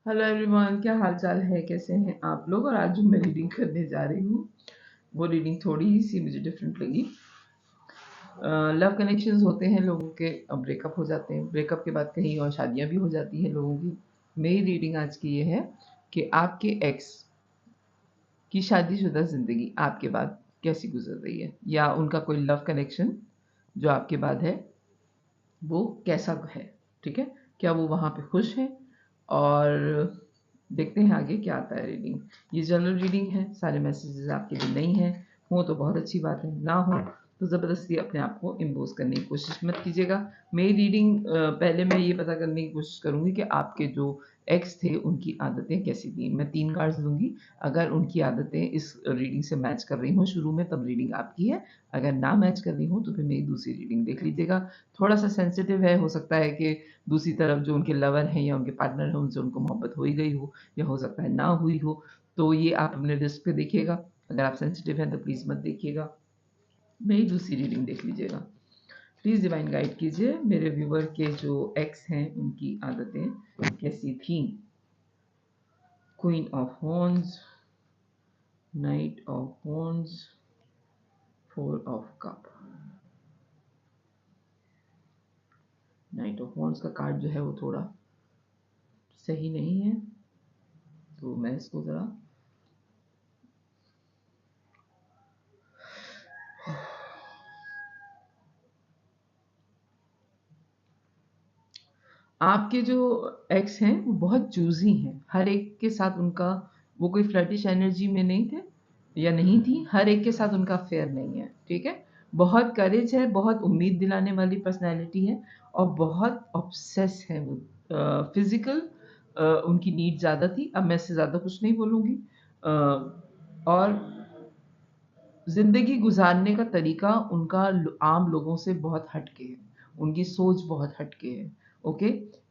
Hello everyone, क्या हाल चाल है? कैसे हैं आप लोग? और आज जो मैं रीडिंग करने जा रही हूँ वो रीडिंग थोड़ी सी मुझे डिफरेंट लगी। लव कनेक्शंस होते हैं लोगों के, ब्रेकअप हो जाते हैं, ब्रेकअप के बाद कहीं और शादियाँ भी हो जाती हैं लोगों की। मेरी रीडिंग आज की ये है कि आपके एक्स की शादीशुदा ज़िंदगी आपके बाद कैसी गुजर रही है, या उनका कोई लव कनेक्शन जो आपके बाद है वो कैसा है। ठीक है, क्या वो वहाँ पे खुश हैं? और देखते हैं आगे क्या आता है। रीडिंग ये जनरल रीडिंग है, सारे मैसेजेस आपके लिए नहीं हैं। हो तो बहुत अच्छी बात है, ना हो तो ज़बरदस्ती अपने आप को इम्पोज करने की कोशिश मत कीजिएगा। मेरी रीडिंग पहले मैं ये पता करने की कोशिश करूँगी कि आपके जो एक्स थे उनकी आदतें कैसी थी। मैं 3 कार्ड्स लूँगी, अगर उनकी आदतें इस रीडिंग से मैच कर रही हों शुरू में तब रीडिंग आपकी है, अगर ना मैच कर रही हों तो फिर मेरी दूसरी रीडिंग देख लीजिएगा। थोड़ा-सा सेंसिटिव है, हो सकता है कि दूसरी तरफ जो उनके लवर हैं या उनके पार्टनर हैं उनसे उनको मोहब्बत हो ही गई हो, या हो सकता है ना हुई हो। तो ये आप अपने रिस्क पे देखिएगा। अगर आप सेंसिटिव हैं तो प्लीज़ मत देखिएगा, मेरी दूसरी रीडिंग देख लीजिएगा। प्लीज़ डिवाइन गाइड कीजिए मेरे व्यूवर के जो एक्स हैं उनकी आदतें कैसी थी। Queen of wands, night of wands, four of cup. Night of wands का कार्ड जो है वो थोड़ा सही नहीं है, तो मैं इसको ज़रा आपके जो एक्स हैं वो बहुत चूज़ी हैं, हर एक के साथ उनका वो कोई फ्लर्टिश एनर्जी में नहीं थे या नहीं थी, हर एक के साथ उनका फेयर नहीं है। ठीक है, बहुत करेज है, बहुत उम्मीद दिलाने वाली पर्सनैलिटी है और बहुत ऑब्सेस है वो। फिजिकल उनकी नीड ज़्यादा थी, अब मैं इससे ज़्यादा कुछ नहीं बोलूँगी। और ज़िंदगी गुज़ारने का तरीका उनका आम लोगों से बहुत हट के है, उनकी सोच बहुत हट के है। ओके,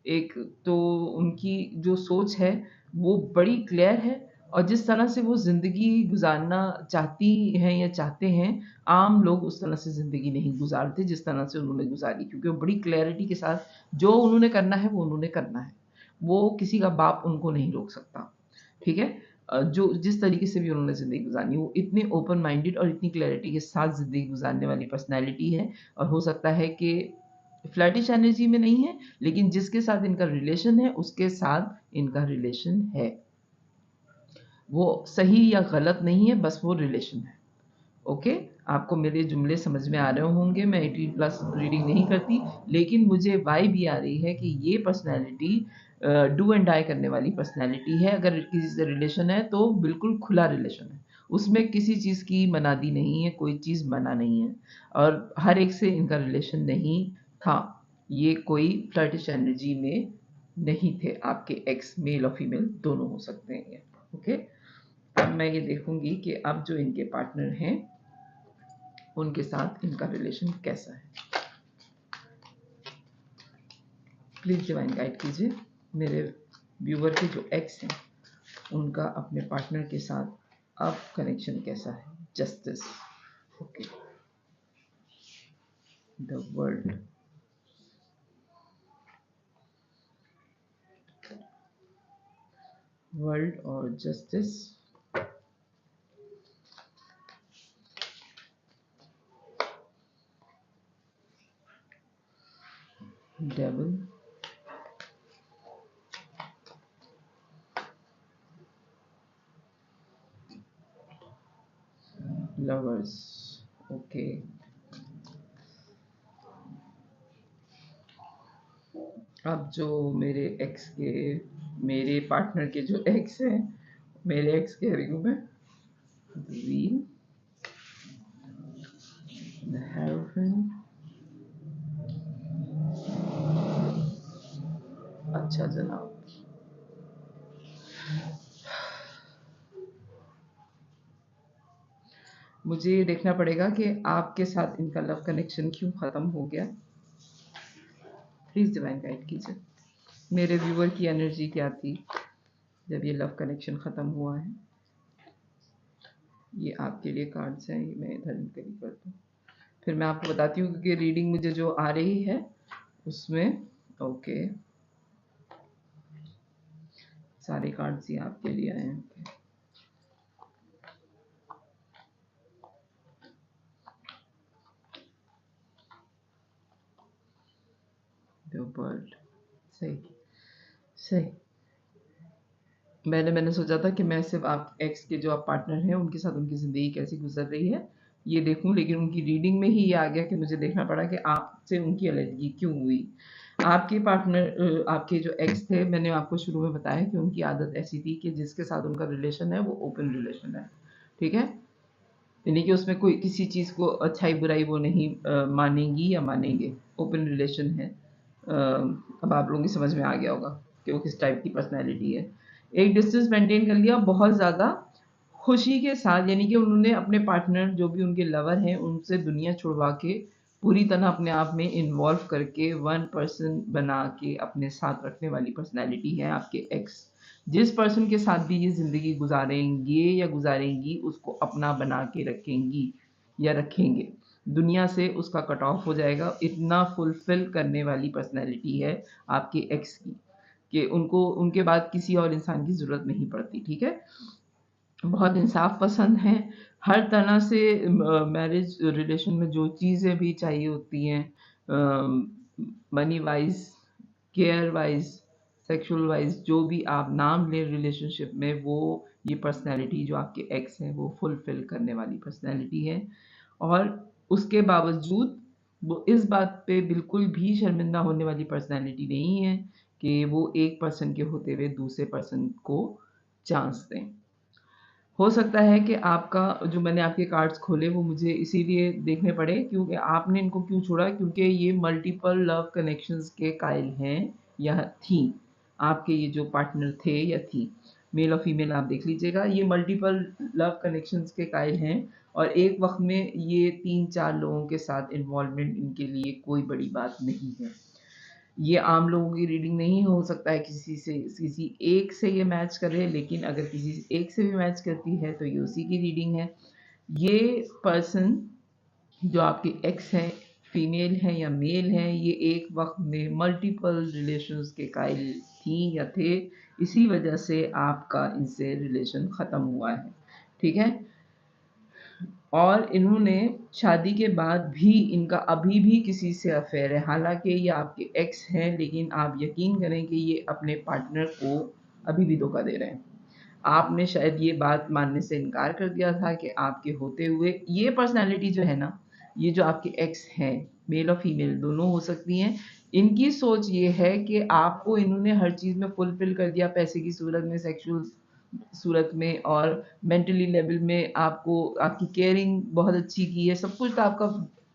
एक तो उनकी जो सोच है वो बड़ी क्लियर है, और जिस तरह से वो ज़िंदगी गुज़ारना चाहती हैं या चाहते हैं, आम लोग उस तरह से ज़िंदगी नहीं गुज़ारते जिस तरह से उन्होंने गुज़ारी, क्योंकि वो बड़ी क्लैरिटी के साथ जो उन्होंने करना है वो उन्होंने करना है। वो किसी का बाप उनको नहीं रोक सकता। ठीक है, जो जिस तरीके से भी उन्होंने ज़िंदगी गुज़ारनी, वो इतने ओपन माइंडेड और इतनी क्लैरिटी के साथ ज़िंदगी गुज़ारने वाली पर्सनैलिटी है। और हो सकता है कि फ्लर्टिश एनर्जी में नहीं है, लेकिन जिसके साथ इनका रिलेशन है उसके साथ इनका रिलेशन है। वो सही या गलत नहीं है, बस वो रिलेशन है। ओके, आपको मेरे जुमले समझ में आ रहे होंगे। मैं 18+ रीडिंग नहीं करती, लेकिन मुझे वाइब ये आ रही है कि ये पर्सनैलिटी डू एंड डाई करने वाली पर्सनैलिटी है। अगर किसी से रिलेशन है तो बिल्कुल खुला रिलेशन है, उसमें किसी चीज़ की मनादी नहीं है, कोई चीज़ मना नहीं है, और हर एक से इनका रिलेशन नहीं था। ये कोई फ्लर्टिश एनर्जी में नहीं थे। आपके एक्स मेल और फीमेल दोनों हो सकते हैं ये। ओके, अब मैं ये देखूंगी कि अब जो इनके पार्टनर हैं उनके साथ इनका रिलेशन कैसा है। प्लीज़ डिवाइन गाइड कीजिए मेरे व्यूवर के जो एक्स हैं उनका अपने पार्टनर के साथ अब कनेक्शन कैसा है। Justice. Okay, the world, world और जस्टिस। Devil, lovers. ओके, अब जो मेरे पार्टनर के जो एक्स हैं, मेरे एक्स कह रही हूँ मैं, व्हील, द हेरोइन। अच्छा जनाब, मुझे ये देखना पड़ेगा कि आपके साथ इनका लव कनेक्शन क्यों ख़त्म हो गया। प्लीज़ डिवाइन गाइड कीजिए मेरे व्यूअर की एनर्जी क्या थी जब ये लव कनेक्शन ख़त्म हुआ है। ये आपके लिए कार्ड्स हैं, ये मैं इधर इनकरी कर दूँ, फिर मैं आपको बताती हूँ, क्योंकि रीडिंग मुझे जो आ रही है उसमें। ओके, सारे कार्ड्स ही आपके लिए आए हैं। द वर्ल्ड, सही सही। मैंने सोचा था कि मैं सिर्फ आप एक्स के जो आप पार्टनर हैं उनके साथ उनकी ज़िंदगी कैसी गुजर रही है ये देखूं, लेकिन उनकी रीडिंग में ही ये आ गया कि मुझे देखना पड़ा कि आपसे उनकी अलग क्यों हुई। आपके पार्टनर, आपके जो एक्स थे, मैंने आपको शुरू में बताया कि उनकी आदत ऐसी थी कि जिसके साथ उनका रिलेशन है वो ओपन रिलेशन है, ठीक है, यानी कि उसमें कोई किसी चीज़ को अच्छाई बुराई वो नहीं मानेंगी या मानेंगे, ओपन रिलेशन है। अब आप लोगों की समझ में आ गया होगा कि वो किस टाइप की पर्सनैलिटी है। एक डिस्टेंस मेंटेन कर लिया बहुत ज़्यादा खुशी के साथ, यानी कि उन्होंने अपने पार्टनर जो भी उनके लवर हैं उनसे दुनिया छुड़वा के पूरी तरह अपने आप में इन्वॉल्व करके वन पर्सन बना के अपने साथ रखने वाली पर्सनैलिटी है आपके एक्स। जिस पर्सन के साथ भी ये ज़िंदगी गुजारेंगे या गुजारेंगी उसको अपना बना के रखेंगी या रखेंगे, दुनिया से उसका कट ऑफ हो जाएगा। इतना फुलफिल करने वाली पर्सनैलिटी है आपके एक्स की कि उनको उनके बाद किसी और इंसान की ज़रूरत नहीं पड़ती, ठीक है। बहुत इंसाफ पसंद हैं, हर तरह से मैरिज रिलेशन में जो चीज़ें भी चाहिए होती हैं, money wise, care wise, sexual wise, जो भी आप नाम लें रिलेशनशिप में, वो ये पर्सनैलिटी जो आपके एक्स हैं वो फुलफिल करने वाली पर्सनैलिटी है। और उसके बावजूद वो इस बात पे बिल्कुल भी शर्मिंदा होने वाली पर्सनैलिटी नहीं है कि वो एक पर्सन के होते हुए दूसरे पर्सन को चांस दें। हो सकता है कि आपका जो मैंने आपके कार्ड्स खोले वो मुझे इसीलिए देखने पड़े क्योंकि आपने इनको क्यों छोड़ा, क्योंकि ये मल्टीपल लव कनेक्शंस के कायल हैं या थी, आपके ये जो पार्टनर थे या थी, मेल और फीमेल आप देख लीजिएगा, ये मल्टीपल लव कनेक्शंस के कायल हैं और एक वक्त में ये 3-4 लोगों के साथ इन्वॉल्वमेंट इनके लिए कोई बड़ी बात नहीं है। ये आम लोगों की रीडिंग नहीं हो सकता है किसी एक से ये मैच करे, लेकिन अगर किसी एक से भी मैच करती है तो ये उसी की रीडिंग है। ये पर्सन जो आपके एक्स हैं, फीमेल हैं या मेल हैं, ये एक वक्त में मल्टीपल रिलेशंस के कायल थी या थे, इसी वजह से आपका इनसे रिलेशन ख़त्म हुआ है, ठीक है। और इन्होंने शादी के बाद भी इनका अभी भी किसी से अफेयर है, हालांकि ये आपके एक्स हैं, लेकिन आप यकीन करें कि ये अपने पार्टनर को अभी भी धोखा दे रहे हैं। आपने शायद ये बात मानने से इनकार कर दिया था कि आपके होते हुए ये पर्सनैलिटी जो है ना, ये जो आपके एक्स हैं, मेल और फीमेल दोनों हो सकती हैं, इनकी सोच ये है कि आपको इन्होंने हर चीज़ में फुलफिल कर दिया, पैसे की सूरत में, सेक्सुअल सूरत में और मेंटली लेवल में आपको आपकी केयरिंग बहुत अच्छी की है, सब कुछ तो आपका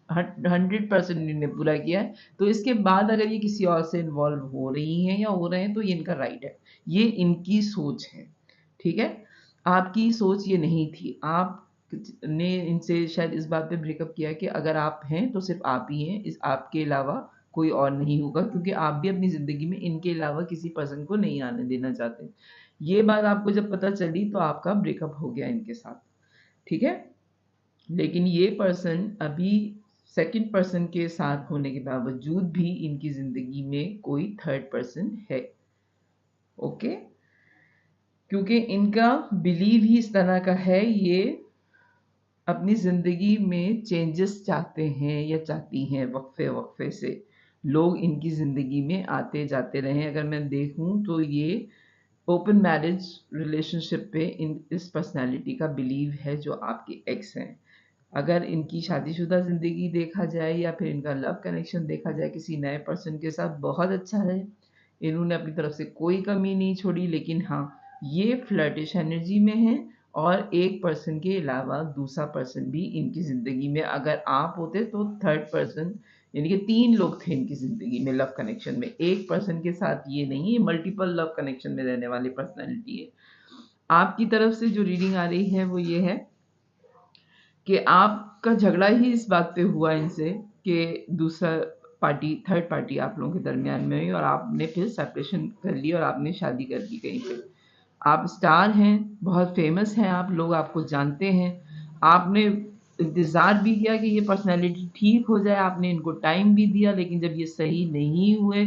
100% इन्होंने पूरा किया है। तो इसके बाद अगर ये किसी और से इन्वॉल्व हो रही हैं या हो रहे हैं तो ये इनका राइट है, ये इनकी सोच है, ठीक है। आपकी सोच ये नहीं थी, आपने इनसे शायद इस बात पे ब्रेकअप किया कि अगर आप हैं तो सिर्फ आप ही हैं, इस आपके अलावा कोई और नहीं होगा, क्योंकि आप भी अपनी ज़िंदगी में इनके अलावा किसी पर्सन को नहीं आने देना चाहते। ये बात आपको जब पता चली तो आपका ब्रेकअप हो गया इनके साथ, ठीक है। लेकिन ये पर्सन अभी सेकंड पर्सन के साथ होने के बावजूद भी इनकी ज़िंदगी में कोई थर्ड पर्सन है, ओके। क्योंकि इनका बिलीव ही इस तरह का है, ये अपनी ज़िंदगी में चेंजेस चाहते हैं या चाहती हैं, वक्फे वक्फे से लोग इनकी ज़िंदगी में आते जाते रहें। अगर मैं देखूं तो ये ओपन मैरिज रिलेशनशिप पे इस पर्सनालिटी का बिलीव है जो आपके एक्स हैं। अगर इनकी शादीशुदा ज़िंदगी देखा जाए या फिर इनका लव कनेक्शन देखा जाए किसी नए पर्सन के साथ, बहुत अच्छा है, इन्होंने अपनी तरफ से कोई कमी नहीं छोड़ी, लेकिन हाँ ये फ्लर्टिश एनर्जी में है और एक पर्सन के अलावा दूसरा पर्सन भी इनकी ज़िंदगी में, अगर आप होते तो थर्ड पर्सन, यानी कि 3 लोग थे इनकी ज़िंदगी में लव कनेक्शन में, एक पर्सन के साथ ये नहीं, ये मल्टीपल लव कनेक्शन में रहने वाली पर्सनैलिटी है। आपकी तरफ से जो रीडिंग आ रही है वो ये है कि आपका झगड़ा ही इस बात पे हुआ इनसे कि दूसरा पार्टी, थर्ड पार्टी आप लोगों के दरमियान में हुई और आपने फिर सेपरेशन कर ली और आपने शादी कर ली कहीं पे। आप स्टार हैं, बहुत फेमस हैं, आप लोग आपको जानते हैं, आपने इंतज़ार भी किया कि ये पर्सनैलिटी ठीक हो जाए, आपने इनको टाइम भी दिया, लेकिन जब ये सही नहीं हुए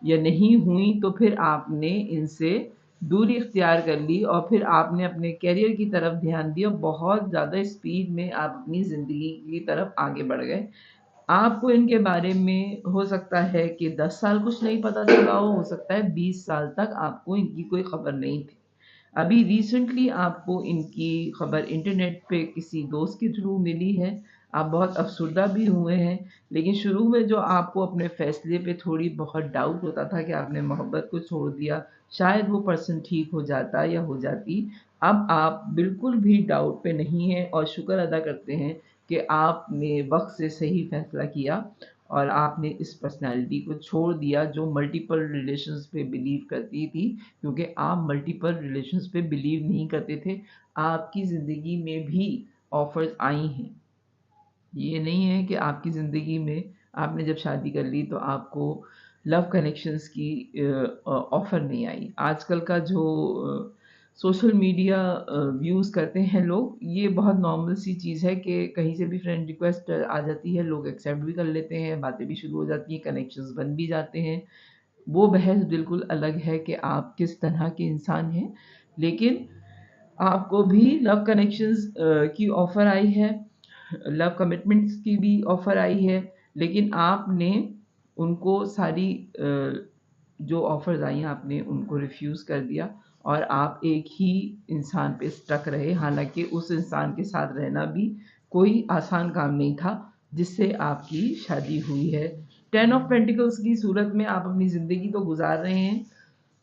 या नहीं हुई तो फिर आपने इनसे दूरी इख्तियार कर ली और फिर आपने अपने करियर की तरफ ध्यान दिया, बहुत ज़्यादा स्पीड में आप अपनी ज़िंदगी की तरफ आगे बढ़ गए। आपको इनके बारे में हो सकता है कि 10 साल कुछ नहीं पता चला हो सकता है 20 साल तक आपको इनकी कोई खबर नहीं थी। अभी रिसेंटली आपको इनकी खबर इंटरनेट पे किसी दोस्त के थ्रू मिली है, आप बहुत अफ़सरदा भी हुए हैं, लेकिन शुरू में जो आपको अपने फ़ैसले पे थोड़ी बहुत डाउट होता था कि आपने मोहब्बत को छोड़ दिया, शायद वो पर्सन ठीक हो जाता या हो जाती, अब आप बिल्कुल भी डाउट पे नहीं हैं और शुक्र अदा करते हैं कि आपने वक़्त से सही फ़ैसला किया और आपने इस पर्सनैलिटी को छोड़ दिया जो मल्टीपल रिलेशंस पे बिलीव करती थी, क्योंकि आप मल्टीपल रिलेशंस पे बिलीव नहीं करते थे। आपकी ज़िंदगी में भी ऑफ़र्स आई हैं। ये नहीं है कि आपकी ज़िंदगी में आपने जब शादी कर ली तो आपको लव कनेक्शंस की ऑफ़र नहीं आई। आजकल का जो सोशल मीडिया यूज़ करते हैं लोग, ये बहुत नॉर्मल सी चीज़ है कि कहीं से भी फ्रेंड रिक्वेस्ट आ जाती है, लोग एक्सेप्ट भी कर लेते हैं, बातें भी शुरू हो जाती हैं, कनेक्शंस बन भी जाते हैं। वो बहस बिल्कुल अलग है कि आप किस तरह के इंसान हैं, लेकिन आपको भी लव कनेक्शंस की ऑफ़र आई है, लव कमिटमेंट्स की भी ऑफ़र आई है, लेकिन आपने उनको सारी जो ऑफ़र्स आई हैं आपने उनको रिफ्यूज़ कर दिया और आप एक ही इंसान पे स्टक रहे, हालाँकि उस इंसान के साथ रहना भी कोई आसान काम नहीं था, जिससे आपकी शादी हुई है। 10 ऑफ पेंटिकल्स की सूरत में आप अपनी ज़िंदगी तो गुज़ार रहे हैं,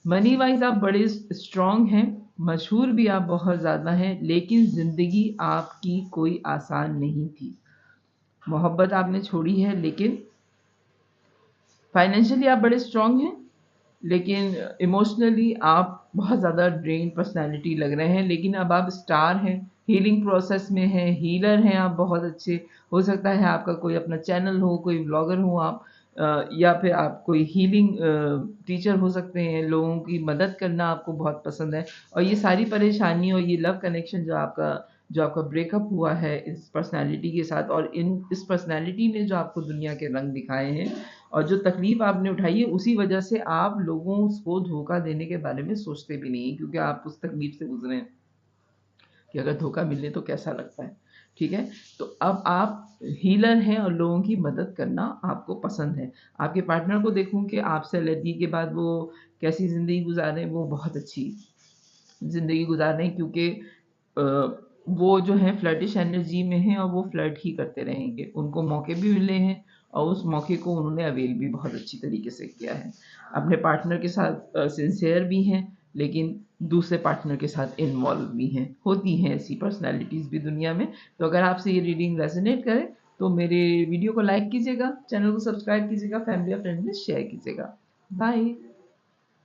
मनी वाइज़ आप बड़े स्ट्रॉन्ग हैं, मशहूर भी आप बहुत ज़्यादा हैं, लेकिन ज़िंदगी आपकी कोई आसान नहीं थी। मोहब्बत आपने छोड़ी है, लेकिन फाइनेंशियली आप बड़े स्ट्रॉन्ग हैं, लेकिन इमोशनली आप बहुत ज़्यादा ड्रेन्ड पर्सनैलिटी लग रहे हैं, लेकिन अब आप स्टार हैं, हीलिंग प्रोसेस में हैं, हीलर हैं आप बहुत अच्छे। हो सकता है आपका कोई अपना चैनल हो, कोई व्लॉगर हो आप, या फिर आप कोई हीलिंग टीचर हो सकते हैं, लोगों की मदद करना आपको बहुत पसंद है और ये सारी परेशानी और ये लव कनेक्शन जो आपका ब्रेकअप हुआ है इस पर्सनैलिटी के साथ और इस पर्सनैलिटी ने जो आपको दुनिया के रंग दिखाए हैं और जो तकलीफ़ आपने उठाई है, उसी वजह से आप लोगों को धोखा देने के बारे में सोचते भी नहीं हैं, क्योंकि आप उस तकलीफ़ से गुज़रे हैं कि अगर धोखा मिले तो कैसा लगता है, ठीक है? तो अब आप हीलर हैं और लोगों की मदद करना आपको पसंद है। आपके पार्टनर को देखूँ कि आपसे अलग के बाद वो कैसी ज़िंदगी गुज़ार रहे हैं, वो बहुत अच्छी ज़िंदगी गुज़ार रहे हैं, क्योंकि अ, वो जो हैं फ्लर्टिश एनर्जी में हैं और वो फ्लर्ट ही करते रहेंगे। उनको मौके भी मिले हैं और उस मौके को उन्होंने अवेल भी बहुत अच्छी तरीके से किया है। अपने पार्टनर के साथ सिंसियर भी हैं, लेकिन दूसरे पार्टनर के साथ इन्वॉल्व भी हैं। होती हैं ऐसी पर्सनैलिटीज़ भी दुनिया में। तो अगर आपसे ये रीडिंग रेज़ोनेट करे तो मेरे वीडियो को लाइक कीजिएगा, चैनल को सब्सक्राइब कीजिएगा, फैमिली और फ्रेंड्स में शेयर कीजिएगा। बाय।